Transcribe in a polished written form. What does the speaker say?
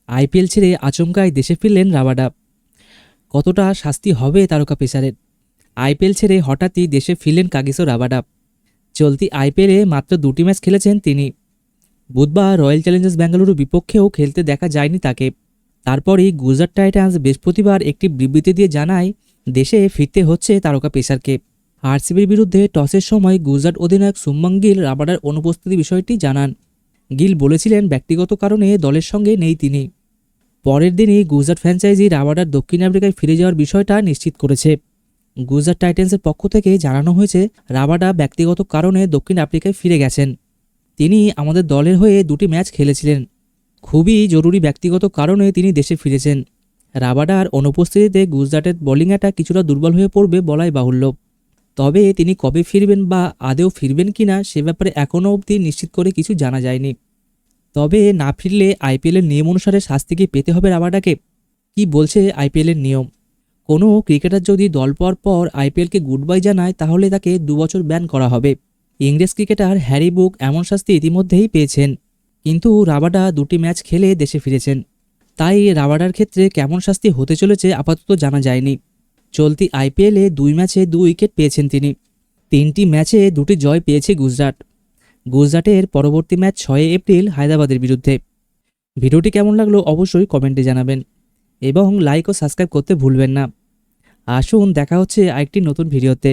IPL ছেড়ে আচমকাই দেশে ফিরলেন রাবাডা। কতটা শাস্তি হবে তারকা পেসারের? আইপিএল ছেড়ে হঠাৎই দেশে ফিরলেন কাগিসো রাবাডা। চলতি আইপিএলে মাত্র 2টি ম্যাচ খেলেছেন তিনি। বুধবার রয়্যাল চ্যালেঞ্জার্স বেঙ্গালুরু বিপক্ষেও খেলতে দেখা যায়নি তাকে। তারপরই গুজরাট টাইটান্স বৃহস্পতিবার একটি বিবৃতি দিয়ে জানায় দেশে ফিরতে হচ্ছে তারকা পেসারকে। আরসিবির বিরুদ্ধে টসের সময় গুজরাট অধিনায়ক শুভমান গিল রাবাডার অনুপস্থিতি বিষয়টি জানান। গিল বলেছিলেন ব্যক্তিগত কারণে দলের সঙ্গে নেই তিনি। পরের দিনই গুজরাট ফ্র্যাঞ্চাইজি রাবাডার দক্ষিণ আফ্রিকায় ফিরে যাওয়ার বিষয়টা নিশ্চিত করেছে। গুজরাট টাইটান্সের পক্ষ থেকে জানানো হয়েছে রাবাডা ব্যক্তিগত কারণে দক্ষিণ আফ্রিকায় ফিরে গেছেন। তিনি আমাদের দলের হয়ে 2টি ম্যাচ খেলেছিলেন। খুবই জরুরি ব্যক্তিগত কারণে তিনি দেশে ফিরেছেন। রাবাডার অনুপস্থিতিতে গুজরাটের বোলিং অ্যাটাক কিছুটা দুর্বল হয়ে পড়বে বলাই বাহুল্য। তবে তিনি কবে ফিরবেন বা আদেও ফিরবেন কিনা সে ব্যাপারে এখনও অবধি নিশ্চিত করে কিছু জানা যায়নি। তবে না ফিরলে আইপিএলের নিয়ম অনুসারে শাস্তি কি পেতে হবে রাবাডাকে? কি বলছে আইপিএলের নিয়ম? কোনো ক্রিকেটার যদি দল পাওয়ার পর আইপিএলকে গুড বাই জানায় তাহলে তাকে 2 বছর ব্যান করা হবে। ইংরেজ ক্রিকেটার হ্যারি বুক এমন শাস্তি ইতিমধ্যেই পেয়েছেন, কিন্তু রাবাডা 2টি ম্যাচ খেলে দেশে ফিরেছেন। তাই রাবাডার ক্ষেত্রে কেমন শাস্তি হতে চলেছে আপাতত জানা যায়নি। চলতি আইপিএলে 2 ম্যাচে 2 উইকেট পেয়েছেন তিনি। 3টি ম্যাচে 2টি জয় পেয়েছে গুজরাট। গুজরাটের পরবর্তী ম্যাচ 6 এপ্রিল হায়দ্রাবাদের বিরুদ্ধে। ভিডিওটি কেমন লাগলো অবশ্যই কমেন্টে জানাবেন এবং লাইক ও সাবস্ক্রাইব করতে ভুলবেন না। আসুন দেখা হচ্ছে আরেকটি নতুন ভিডিওতে।